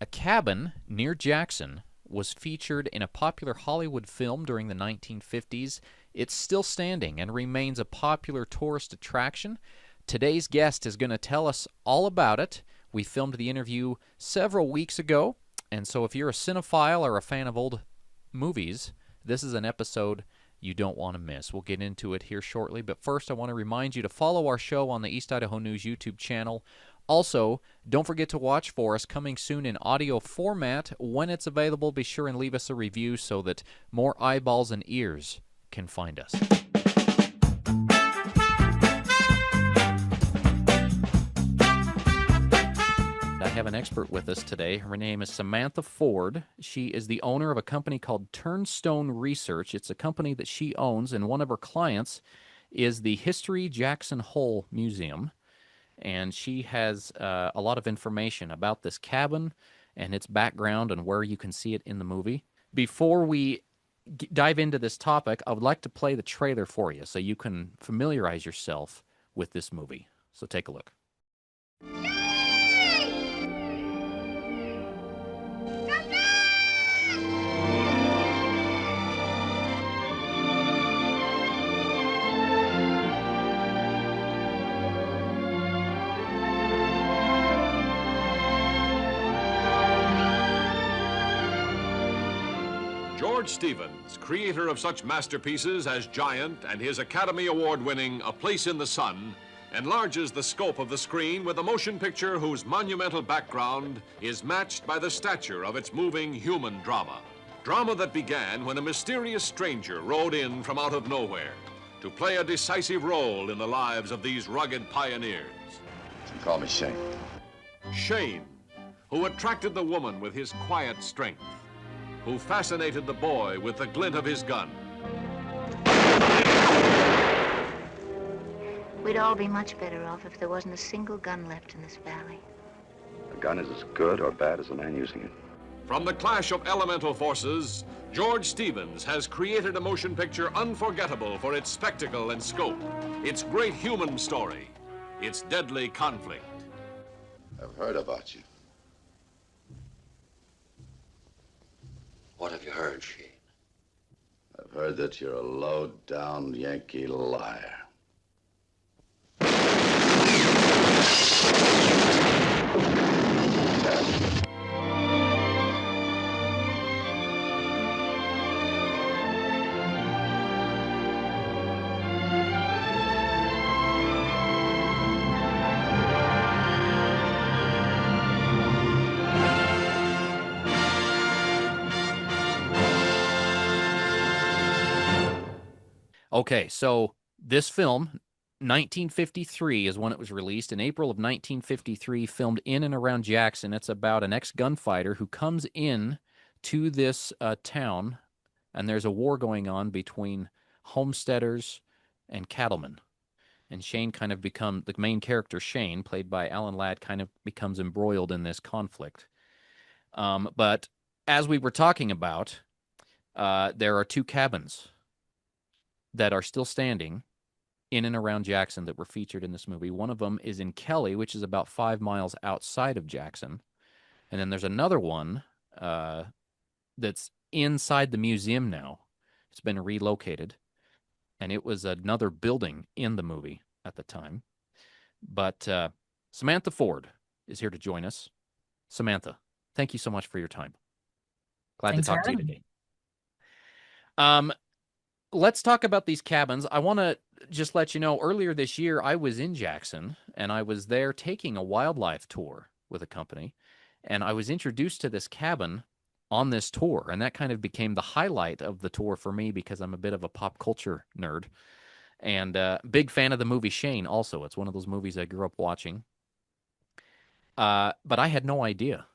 A cabin near Jackson was featured in a popular Hollywood film during the 1950s. It's still standing and remains a popular tourist attraction. Today's guest is going to tell us all about it. We filmed the interview several weeks ago, and so if you're a cinephile or a fan of old movies, this is an episode you don't want to miss. We'll get into it here shortly, but first I want to remind you to follow our show on the East Idaho News YouTube channel. Also, don't forget to watch for us coming soon in audio format. When it's available, be sure and leave us a review so that more eyeballs and ears can find us. I have an expert with us today. Her name is Samantha Ford. She is the owner of a company called Turnstone Research. It's a company that she owns, and one of her clients is the History Jackson Hole Museum. And she has a lot of information about this cabin and its background and where you can see it in the movie. Before we dive into this topic, I would like to play the trailer for you so you can familiarize yourself with this movie. So take a look. George Stevens, creator of such masterpieces as Giant and his Academy Award-winning A Place in the Sun, enlarges the scope of the screen with a motion picture whose monumental background is matched by the stature of its moving human drama. Drama that began when a mysterious stranger rode in from out of nowhere to play a decisive role in the lives of these rugged pioneers. You call me Shane. Shane, who attracted the woman with his quiet strength, who fascinated the boy with the glint of his gun. We'd all be much better off if there wasn't a single gun left in this valley. A gun is as good or bad as the man using it. From the clash of elemental forces, George Stevens has created a motion picture unforgettable for its spectacle and scope, its great human story, its deadly conflict. I've heard about you. What have you heard, Shane? I've heard that you're a low-down Yankee liar. Okay, so this film, 1953 is when it was released. In April of 1953, filmed in and around Jackson. It's about an ex-gunfighter who comes in to this town, and there's a war going on between homesteaders and cattlemen. And Shane kind of becomes, the main character, Shane, played by Alan Ladd, kind of becomes embroiled in this conflict. But as we were talking about, there are two cabins that are still standing in and around Jackson that were featured in this movie. One of them is in Kelly, which is about 5 miles outside of Jackson. And then there's another one that's inside the museum now. It's been relocated. And it was another building in the movie at the time. But Samantha Ford is here to join us. Samantha, thank you so much for your time. Glad Thanks to talk for to you having today. Let's talk about these cabins. I want to just let you know, earlier this year, I was in Jackson, and I was there taking a wildlife tour with a company, and I was introduced to this cabin on this tour, and that kind of became the highlight of the tour for me because I'm a bit of a pop culture nerd, and big fan of the movie Shane also. It's one of those movies I grew up watching. But I had no idea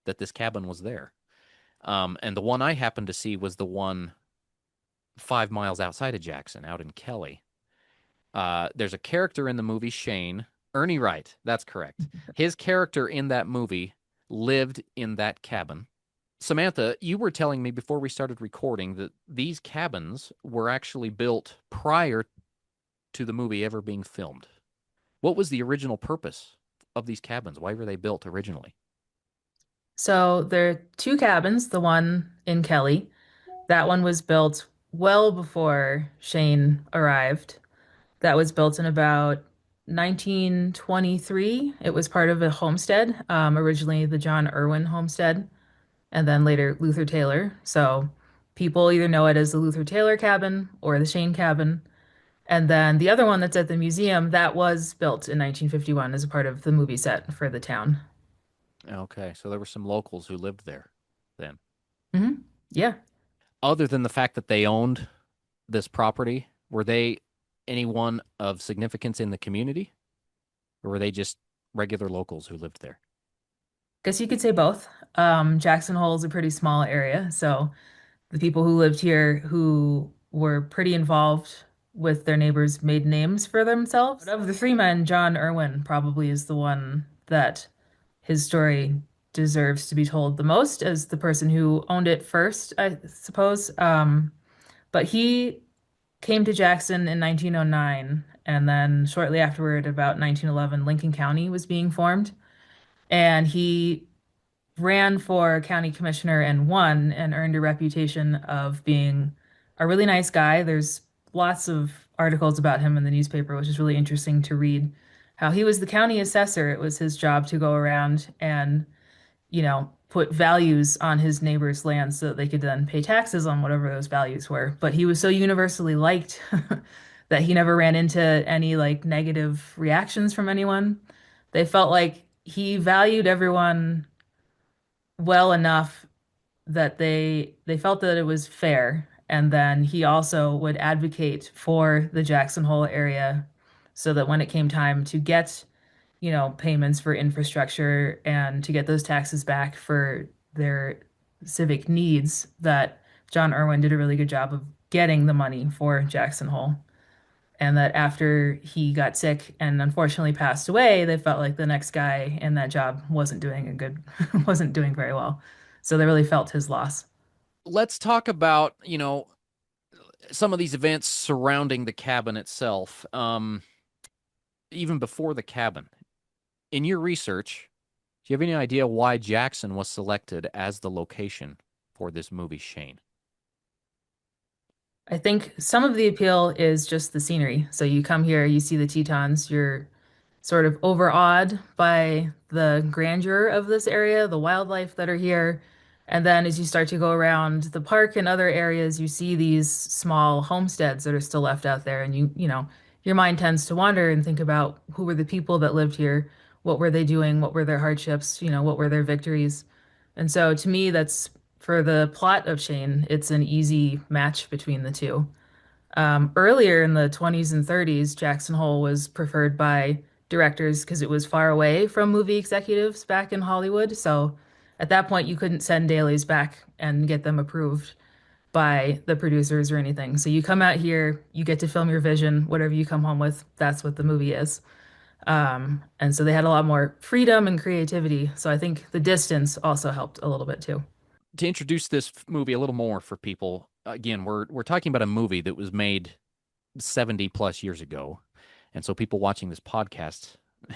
that this cabin was there. And the one I happened to see was the one 5 miles outside of Jackson, out in Kelly. There's a character in the movie, Shane. Ernie Wright, that's correct. His character in that movie lived in that cabin. Samantha, you were telling me before we started recording that these cabins were actually built prior to the movie ever being filmed. What was the original purpose of these cabins? Why were they built originally? So there are two cabins, the one in Kelly. That one was built well before Shane arrived. That was built in about 1923. It was part of a homestead, originally the John Irwin homestead, and then later Luther Taylor. So people either know it as the Luther Taylor cabin or the Shane cabin. And then the other one that's at the museum, that was built in 1951 as a part of the movie set for the town. Okay, so there were some locals who lived there then. Yeah. Other than the fact that they owned this property, were they anyone of significance in the community, or were they just regular locals who lived there? Guess you could say both. Jackson Hole is a pretty small area, so the people who lived here who were pretty involved with their neighbors made names for themselves. But of the three men, John Irwin probably is the one that his story deserves to be told the most as the person who owned it first, I suppose. But he came to Jackson in 1909, and then shortly afterward, about 1911, Lincoln County was being formed. And he ran for county commissioner and won and earned a reputation of being a really nice guy. There's lots of articles about him in the newspaper, which is really interesting to read. How he was the county assessor. It was his job to go around and, put values on his neighbors' land so that they could then pay taxes on whatever those values were. But he was so universally liked that he never ran into any like negative reactions from anyone. They felt like he valued everyone well enough that they felt that it was fair. And then he also would advocate for the Jackson Hole area so that when it came time to get, payments for infrastructure and to get those taxes back for their civic needs, that John Irwin did a really good job of getting the money for Jackson Hole. And that after he got sick and unfortunately passed away, they felt like the next guy in that job wasn't doing a good, wasn't doing very well. So they really felt his loss. Let's talk about, some of these events surrounding the cabin itself. Even before the cabin. In your research, do you have any idea why Jackson was selected as the location for this movie, Shane? I think some of the appeal is just the scenery. So you come here, you see the Tetons, you're sort of overawed by the grandeur of this area, the wildlife that are here. And then as you start to go around the park and other areas, you see these small homesteads that are still left out there. And your mind tends to wander and think about who were the people that lived here? What were they doing? What were their hardships? What were their victories? And so to me, that's for the plot of Shane, it's an easy match between the two. Earlier in the 20s and 30s, Jackson Hole was preferred by directors because it was far away from movie executives back in Hollywood. So at that point, you couldn't send dailies back and get them approved by the producers or anything. So you come out here, you get to film your vision, whatever you come home with, that's what the movie is. And so they had a lot more freedom and creativity. So I think the distance also helped a little bit too. To introduce this movie a little more for people, again, we're talking about a movie that was made 70 plus years ago. And so people watching this podcast,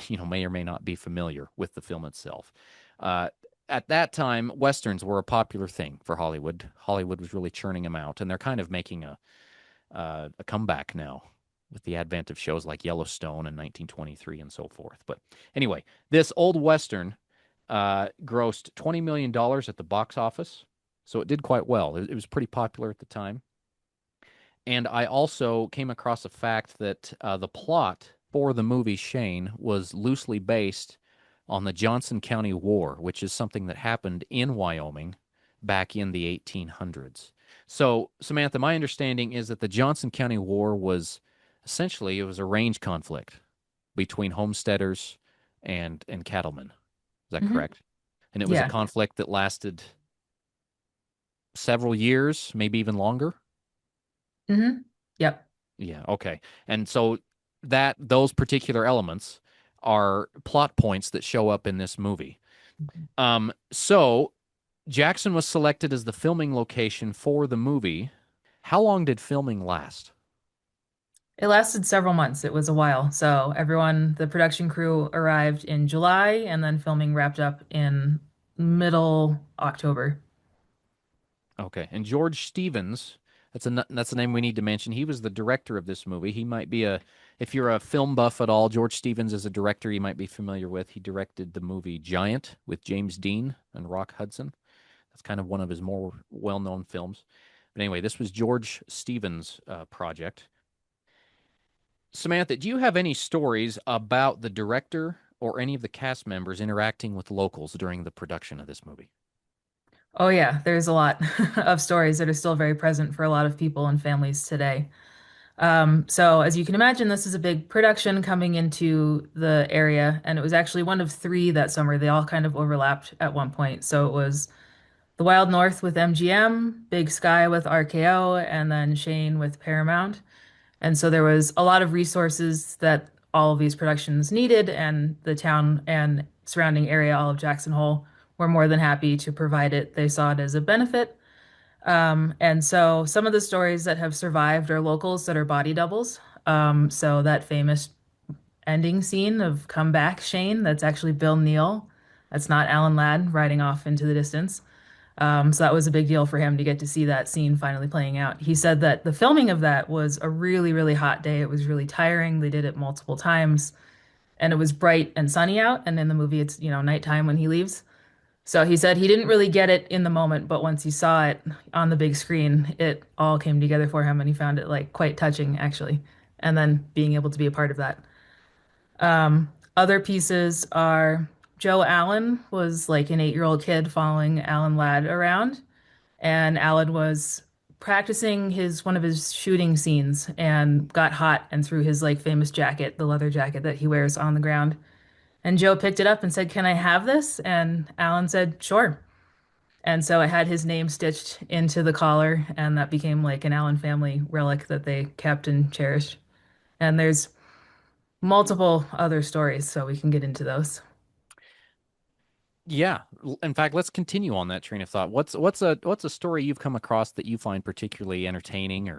may or may not be familiar with the film itself. Uh, at that time, Westerns were a popular thing for Hollywood. Hollywood was really churning them out, and they're kind of making a comeback now with the advent of shows like Yellowstone in 1923 and so forth. But anyway, this old Western grossed $20 million at the box office. So it did quite well. It was pretty popular at the time. And I also came across a fact that the plot for the movie Shane was loosely based on the Johnson County War, which is something that happened in Wyoming back in the 1800s. So, Samantha, my understanding is that the Johnson County War was essentially it was a range conflict between homesteaders and cattlemen. Is that Hmm. correct? And it was a Yeah. conflict that lasted several years, maybe even longer. Hmm. Yep. Yeah, okay. And so that those particular elements are plot points that show up in this movie. So Jackson was selected as the filming location for the movie. How long did filming last? It lasted several months. It was a while. So everyone, the production crew arrived in July and then filming wrapped up in middle October. Okay. And George Stevens, that's a name we need to mention. He was the director of this movie. He might be if you're a film buff at all, George Stevens is a director you might be familiar with. He directed the movie Giant with James Dean and Rock Hudson. That's kind of one of his more well-known films. But anyway, this was George Stevens' project. Samantha, do you have any stories about the director or any of the cast members interacting with locals during the production of this movie? Oh yeah, there's a lot of stories that are still very present for a lot of people and families today. So as you can imagine, this is a big production coming into the area, and it was actually one of three that summer. They all kind of overlapped at one point. So it was The Wild North with MGM, Big Sky with RKO, and then Shane with Paramount. And so there was a lot of resources that all of these productions needed, and the town and surrounding area, all of Jackson Hole, were more than happy to provide it. They saw it as a benefit. And so some of the stories that have survived are locals that are body doubles. So that famous ending scene of Come Back, Shane, that's actually Bill Neal. That's not Alan Ladd riding off into the distance. So that was a big deal for him to get to see that scene finally playing out. He said that the filming of that was a really, really hot day. It was really tiring. They did it multiple times, and it was bright and sunny out. And in the movie, it's, nighttime when he leaves. So he said he didn't really get it in the moment, but once he saw it on the big screen, it all came together for him, and he found it like quite touching, actually. And then being able to be a part of that. Other pieces are Joe Allen was like an 8-year-old kid following Alan Ladd around, and Alan was practicing his one of his shooting scenes and got hot and threw his like famous jacket, the leather jacket that he wears, on the ground. And Joe picked it up and said, "Can I have this?" And Alan said, "Sure." And so it had his name stitched into the collar, and that became like an Allen family relic that they kept and cherished. And there's multiple other stories, so we can get into those. Yeah. In fact, let's continue on that train of thought. What's a story you've come across that you find particularly entertaining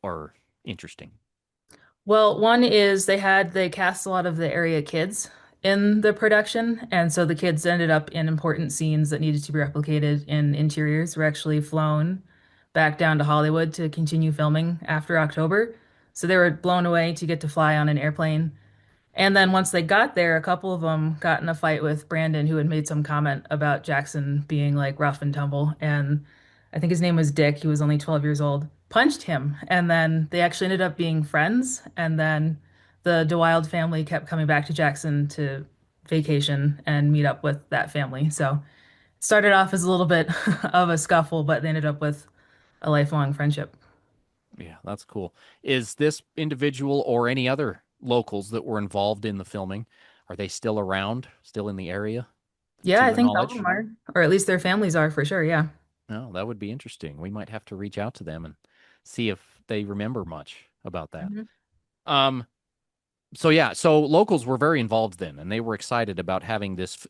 or interesting? Well, one is they cast a lot of the area kids in the production, and so the kids ended up in important scenes that needed to be replicated in interiors. Were actually flown back down to Hollywood to continue filming after October. So they were blown away to get to fly on an airplane. And then once they got there, a couple of them got in a fight with Brandon, who had made some comment about Jackson being like rough and tumble. And I think his name was Dick. He was only 12 years old, punched him. And then they actually ended up being friends. And then the DeWild family kept coming back to Jackson to vacation and meet up with that family. So it started off as a little bit of a scuffle, but they ended up with a lifelong friendship. Yeah, that's cool. Is this individual or any other locals that were involved in the filming, are they still around, still in the area, Yeah, to I your think some of knowledge? them are, or at least their families are for sure. Yeah. No, that would be interesting. We might have to reach out to them and see if they remember much about that. Mhm. Um, so yeah, so locals were very involved then, and they were excited about having this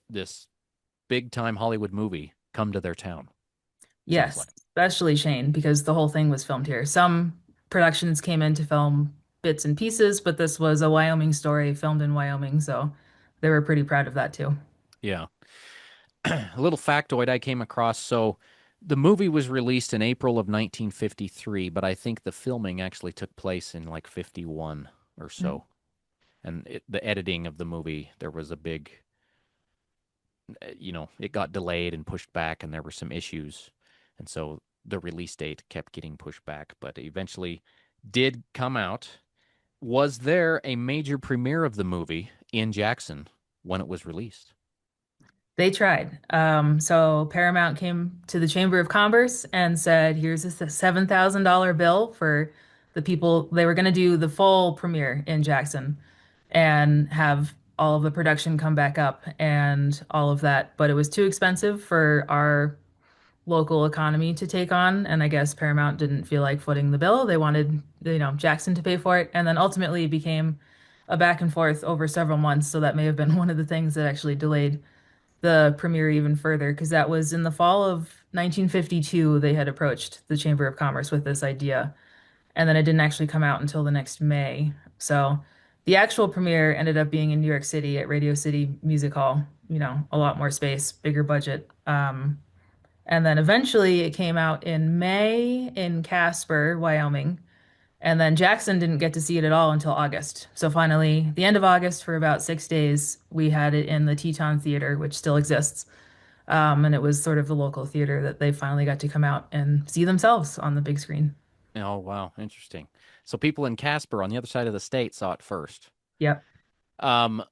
big time Hollywood movie come to their town. Sounds Yes, like. especially Shane, because the whole thing was filmed here. Some productions came in to film bits and pieces, but this was a Wyoming story filmed in Wyoming, so they were pretty proud of that too. Yeah. A little factoid I came across. So the movie was released in April of 1953, but I think the filming actually took place in like 51 or Mm. so. And the editing of the movie, there was a big, it got delayed and pushed back, and there were some issues. And so the release date kept getting pushed back, but it eventually did come out. Was there a major premiere of the movie in Jackson when it was released? They tried. So Paramount came to the Chamber of Commerce and said, "Here's a $7,000 bill for the people." They were going to do the full premiere in Jackson and have all of the production come back up and all of that, but it was too expensive for our local economy to take on. And I guess Paramount didn't feel like footing the bill. They wanted, Jackson to pay for it. And then ultimately it became a back and forth over several months. So that may have been one of the things that actually delayed the premiere even further, because that was in the fall of 1952. They had approached the Chamber of Commerce with this idea. And then it didn't actually come out until the next May. So the actual premiere ended up being in New York City at Radio City Music Hall. a lot more space, bigger budget. And then eventually it came out in May in Casper, Wyoming. And then Jackson didn't get to see it at all until August. So finally, the end of August, for about 6 days, we had it in the Teton Theater, which still exists. And it was sort of the local theater that they finally got to come out and see themselves on the big screen. Oh, wow, interesting. So people in Casper on the other side of the state saw it first. Yep. Um,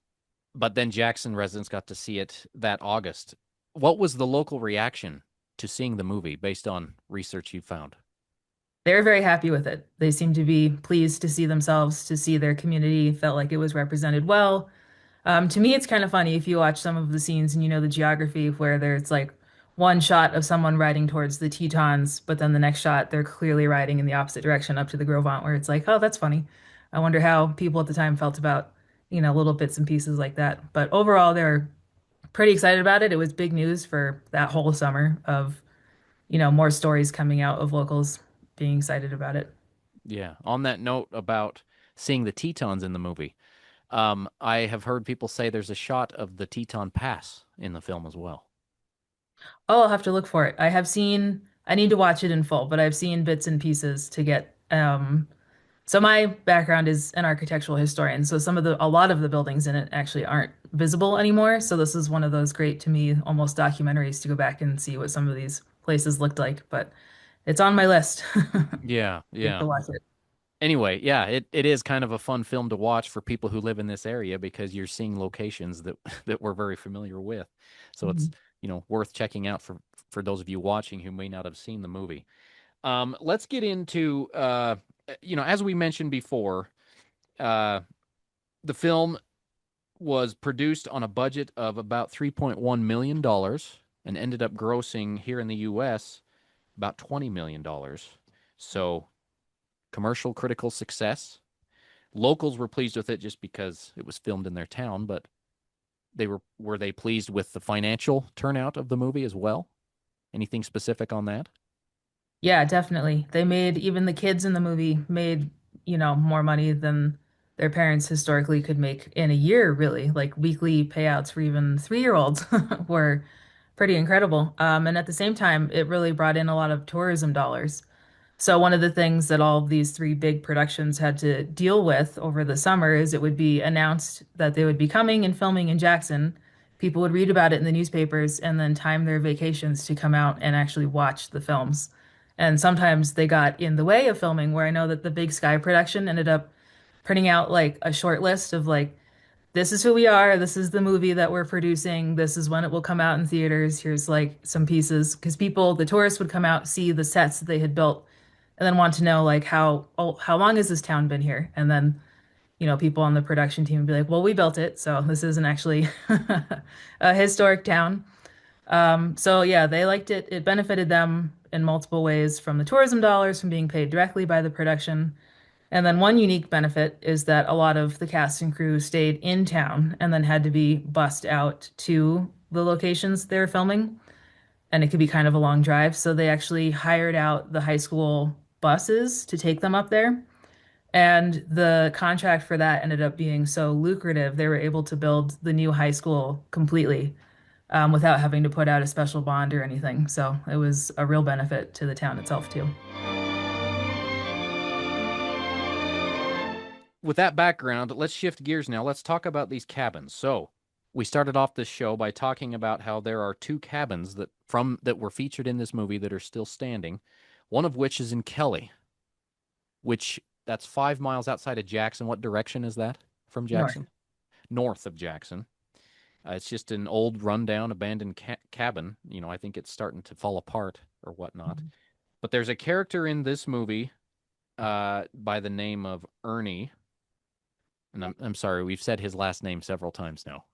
but then Jackson residents got to see it that August. What was the local reaction to seeing the movie based on research you found? They were very happy with it. They seemed to be pleased to see themselves, to see their community, felt like it was represented well. To me, it's kind of funny if you watch some of the scenes and you know the geography where there's like one shot of someone riding towards the Tetons, but then the next shot they're clearly riding in the opposite direction up to the Gros Ventre, where it's like, oh, that's funny. I wonder how people at the time felt about, little bits and pieces like that. But overall, they're pretty excited about it. It was big news for that whole summer of, more stories coming out of locals being excited about it. Yeah. On that note about seeing the Tetons in the movie, I have heard people say there's a shot of the Teton Pass in the film as well. Oh, I'll have to look for it. I need to watch it in full, but I've seen bits and pieces to get, so my background is an architectural historian. So a lot of the buildings in it actually aren't visible anymore. So this is one of those great to me, almost documentaries to go back and see what some of these places looked like, but it's on my list. Yeah, Need yeah. to watch it. Anyway, yeah, it is kind of a fun film to watch for people who live in this area because you're seeing locations that that we're very familiar with. So it's, Mhm. worth checking out for those of you watching who may not have seen the movie. Let's get into as we mentioned before, uh, the film was produced on a budget of about $3.1 million dollars and ended up grossing here in the US about $20 million dollars. So commercial critical success. Locals were pleased with it just because it was filmed in their town, but were they pleased with the financial turnout of the movie as well? Anything specific on that? Yeah, definitely. Even the kids in the movie made, more money than their parents historically could make in a year, really. Like weekly payouts for even 3-year-olds were pretty incredible. And at the same time, it really brought in a lot of tourism dollars. So one of the things that all of these three big productions had to deal with over the summer is it would be announced that they would be coming and filming in Jackson. People would read about it in the newspapers and then time their vacations to come out and actually watch the films. And sometimes they got in the way of filming, where I know that the Big Sky production ended up printing out like a short list of like, this is who we are, this is the movie that we're producing, this is when it will come out in theaters, here's like some pieces. Because the tourists would come out, see the sets that they had built and then want to know like how long has this town been here? And then, people on the production team would be like, well, we built it, so this isn't actually a historic town. So yeah, they liked it. It benefited them in multiple ways from the tourism dollars from being paid directly by the production. And then one unique benefit is that a lot of the cast and crew stayed in town and then had to be bussed out to the locations they were filming, and it could be kind of a long drive. So they actually hired out the high school buses to take them up there. And the contract for that ended up being so lucrative, they were able to build the new high school completely without having to put out a special bond or anything. So it was a real benefit to the town itself, too. With that background, let's shift gears now. Let's talk about these cabins. So, we started off this show by talking about how there are two cabins that were featured in this movie that are still standing. One of which is in Kelly, which that's 5 miles outside of Jackson. What direction is that from North. Jackson? North of Jackson. It's just an old, rundown, abandoned cabin. I think it's starting to fall apart or whatnot. But there's a character in this movie by the name of Ernie. And I'm sorry, we've said his last name several times now.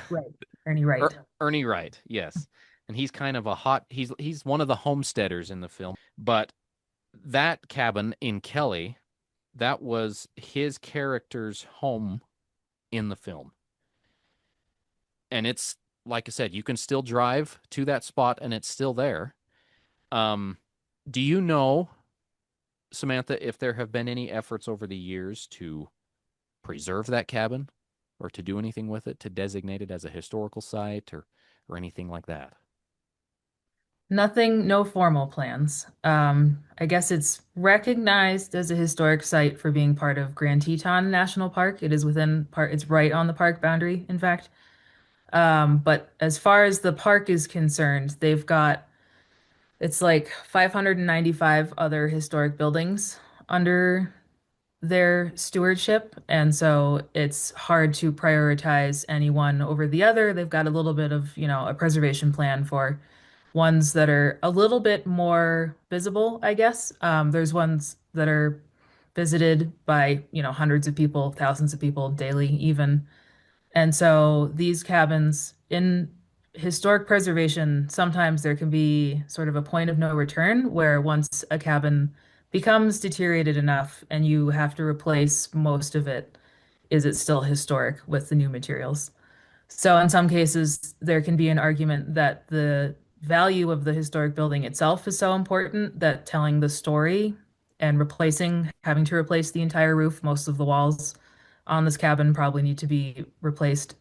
Right. Ernie Wright. Ernie Wright, yes. And he's kind of he's one of the homesteaders in the film. But that cabin in Kelly, that was his character's home in the film. And it's like I said, you can still drive to that spot and it's still there. Um, do you know, Samantha, if there have been any efforts over the years to preserve that cabin? or to do anything with it, to designate it as a historical site or anything like that? Nothing, no formal plans. I guess it's recognized as a historic site for being part of Grand Teton National Park. It is within part, it's right on the park boundary, in fact. But as far as the park is concerned, they've got it's like 595 other historic buildings under their stewardship, and so it's hard to prioritize any one over the other. They've got a little bit of, a preservation plan for ones that are a little bit more visible, I guess. There's ones that are visited by, hundreds of people, thousands of people daily, even. And so these cabins in historic preservation, sometimes there can be sort of a point of no return where once a cabin becomes deteriorated enough and you have to replace most of it, is it still historic with the new materials? So in some cases, there can be an argument that the value of the historic building itself is so important that telling the story and having to replace the entire roof, most of the walls on this cabin probably need to be replaced.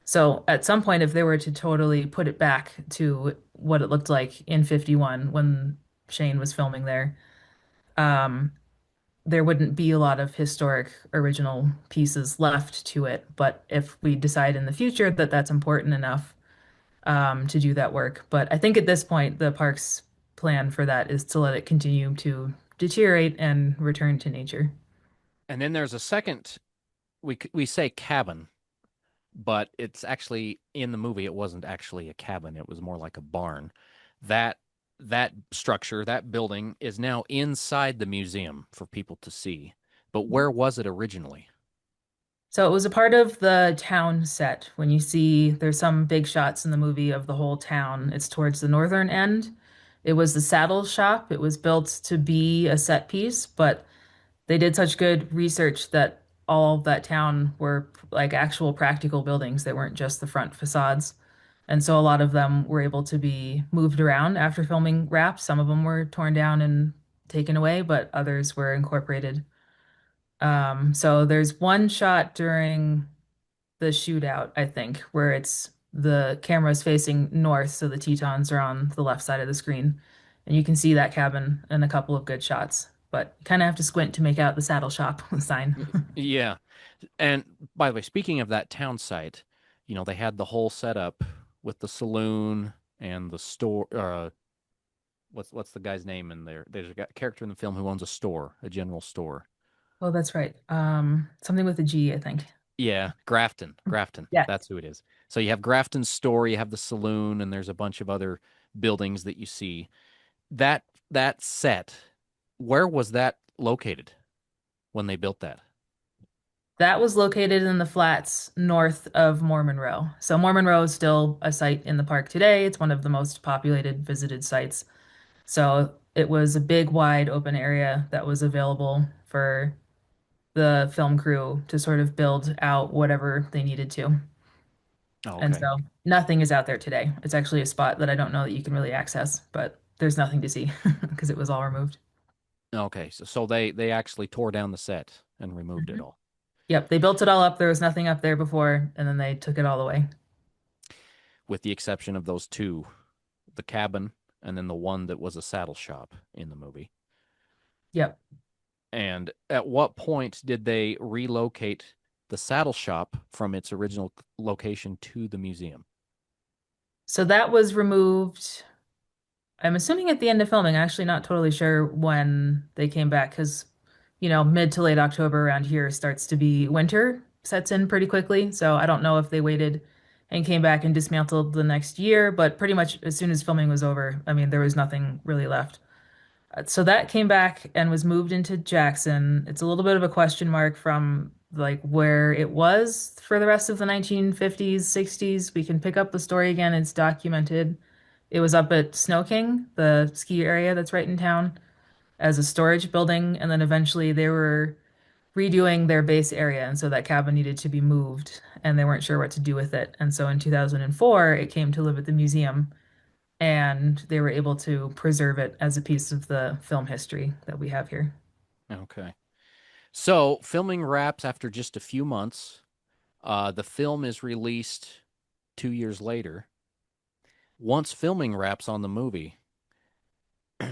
So at some point, if they were to totally put it back to what it looked like in 51 when Shane was filming there, um, there wouldn't be a lot of historic original pieces left to it. But if we decide in the future that that's important enough to do that work, but I think at this point, the park's plan for that is to let it continue to deteriorate and return to nature. And then there's a second, we say cabin, but it's actually in the movie, it wasn't actually a cabin. It was more like a barn. That that structure, that building is now inside the museum for people to see. But where was it originally? So it was a part of the town set. When you see there's some big shots in the movie of the whole town, it's towards the northern end. It was the saddle shop. It was built to be a set piece, but they did such good research that all of that town were like actual practical buildings. They weren't just the front facades. And so a lot of them were able to be moved around after filming wraps. Some of them were torn down and taken away, but others were incorporated. So there's one shot during the shootout, I think, where it's the camera's facing north, so the Tetons are on the left side of the screen. And you can see that cabin in a couple of good shots, but you kind of have to squint to make out the saddle shop sign. Yeah. And by the way, speaking of that town site, they had the whole setup with the saloon and the store. What's the guy's name in there? There's a character in the film who owns a store, a general store. Oh, that's right. Something with a G, I think. Yeah, Grafton. Grafton. Yes. That's who it is. So you have Grafton's store, you have the saloon, and there's a bunch of other buildings that you see. That that set, where was that located when they built that? That was located in the flats north of Moore Monroe. So Moore Monroe is still a site in the park today. It's one of the most populated, visited sites. So it was a big, wide open area that was available for the film crew to sort of build out whatever they needed to. Oh, And okay. so nothing is out there today. It's actually a spot that I don't know that you can really access, but there's nothing to see because it was all removed. Okay. So they actually tore down the set and removed it Mhm. all, Yep, they built it all up. There was nothing up there before, and then they took it all away. with the exception of those two, the cabin and then the one that was a saddle shop in the movie. Yep. And at what point did they relocate the saddle shop from its original location to the museum? So that was removed. I'm assuming at the end of filming. I'm actually not totally sure when they came back because, mid to late October around here starts to be winter, sets in pretty quickly. So I don't know if they waited and came back and dismantled the next year, but pretty much as soon as filming was over, I mean, there was nothing really left. So that came back and was moved into Jackson. It's a little bit of a question mark from like where it was for the rest of the 1950s, 60s. We can pick up the story again. It's documented. It was up at Snow King, the ski area that's right in town, as a storage building. And then eventually they were redoing their base area. And so that cabin needed to be moved and they weren't sure what to do with it. And so in 2004, it came to live at the museum and they were able to preserve it as a piece of the film history that we have here. Okay. So filming wraps after just a few months. The film is released 2 years later. Once filming wraps on the movie,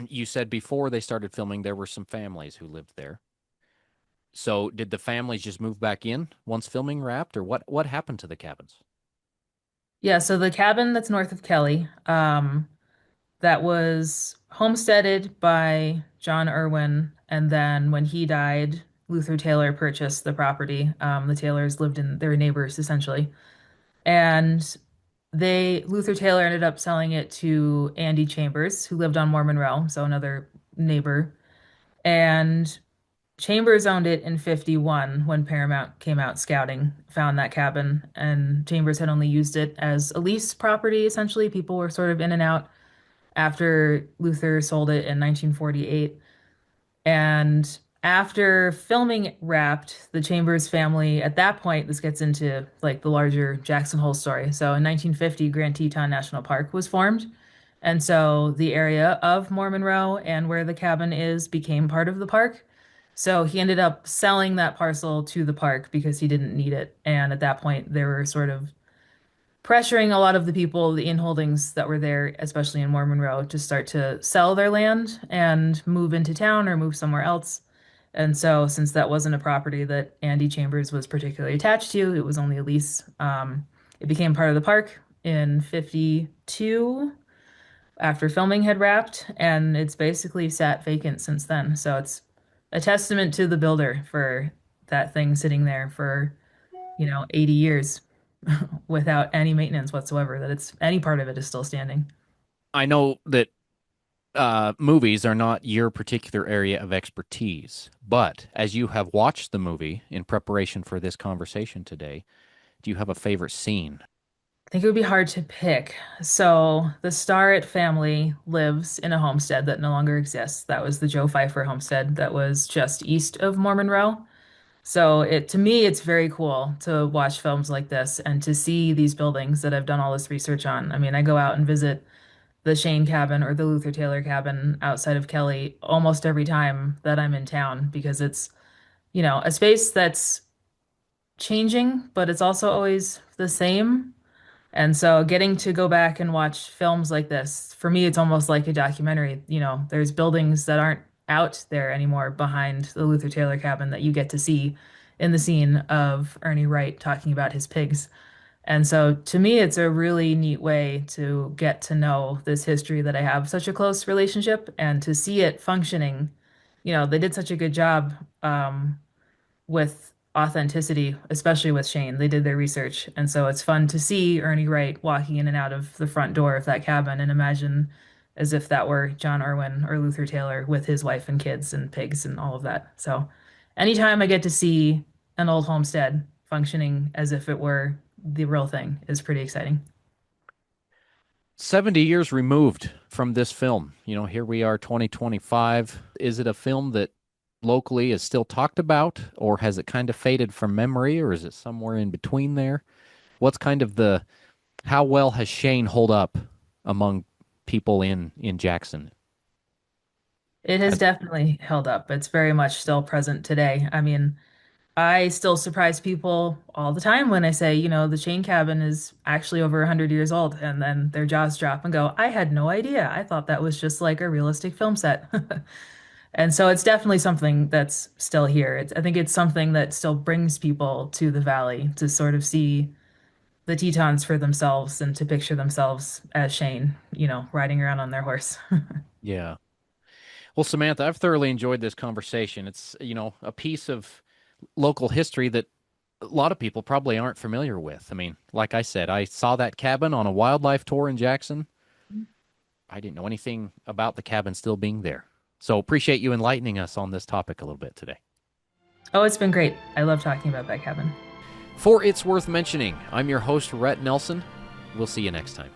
you said before they started filming, there were some families who lived there. So did the families just move back in once filming wrapped, or what happened to the cabins? Yeah, so the cabin that's north of Kelly, that was homesteaded by John Irwin, and then when he died, Luther Taylor purchased the property. The Taylors lived in, they were neighbors essentially, and Luther Taylor ended up selling it to Andy Chambers, who lived on Mormon Row, so another neighbor. And Chambers owned it in 51 when Paramount came out scouting, found that cabin, and Chambers had only used it as a lease property, essentially. People were sort of in and out after Luther sold it in 1948. And after filming wrapped, the Chambers family, at that point, this gets into like the larger Jackson Hole story. So in 1950, Grand Teton National Park was formed. And so the area of Mormon Row and where the cabin is became part of the park. So he ended up selling that parcel to the park because he didn't need it. And at that point, they were sort of pressuring a lot of the people, the inholdings that were there, especially in Mormon Row, to start to sell their land and move into town or move somewhere else. And so, since that wasn't a property that Andy Chambers was particularly attached to, it was only a lease. It became part of the park in 52 after filming had wrapped, and it's basically sat vacant since then. So, it's a testament to the builder for that thing sitting there for 80 years without any maintenance whatsoever, that it's any part of it is still standing. I know that movies are not your particular area of expertise, but as you have watched the movie in preparation for this conversation today, do you have a favorite scene? I think it would be hard to pick. So the Starrett family lives in a homestead that no longer exists. That was the Joe Pfeiffer homestead that was just east of Mormon Row. So to me, it's very cool to watch films like this and to see these buildings that I've done all this research on. I mean, I go out and visit the Shane cabin or the Luther Taylor cabin outside of Kelly almost every time that I'm in town because it's, a space that's changing, but it's also always the same. And so getting to go back and watch films like this, for me, it's almost like a documentary. There's buildings that aren't out there anymore behind the Luther Taylor cabin that you get to see in the scene of Ernie Wright talking about his pigs. And so to me, it's a really neat way to get to know this history that I have such a close relationship and to see it functioning. They did such a good job with authenticity, especially with Shane. They did their research. And so it's fun to see Ernie Wright walking in and out of the front door of that cabin and imagine as if that were John Irwin or Luther Taylor with his wife and kids and pigs and all of that. So anytime I get to see an old homestead functioning as if it were the real thing is pretty exciting. 70 years removed from this film. Here we are, 2025. Is it a film that locally is still talked about, or has it kind of faded from memory, or is it somewhere in between there? What's kind of how well has Shane hold up among people in Jackson? It has definitely held up. It's very much still present today. I mean, I still surprise people all the time when I say, the chain cabin is actually over 100 years old, and then their jaws drop and go, I had no idea. I thought that was just like a realistic film set. And so it's definitely something that's still here. I think it's something that still brings people to the valley to sort of see the Tetons for themselves and to picture themselves as Shane, riding around on their horse. Yeah. Well, Samantha, I've thoroughly enjoyed this conversation. It's, a piece of local history that a lot of people probably aren't familiar with. I mean, like I said, I saw that cabin on a wildlife tour in Jackson. I didn't know anything about the cabin still being there. So appreciate you enlightening us on this topic a little bit today. Oh, it's been great. I love talking about that cabin. For It's Worth Mentioning, I'm your host, Rett Nelson. We'll see you next time.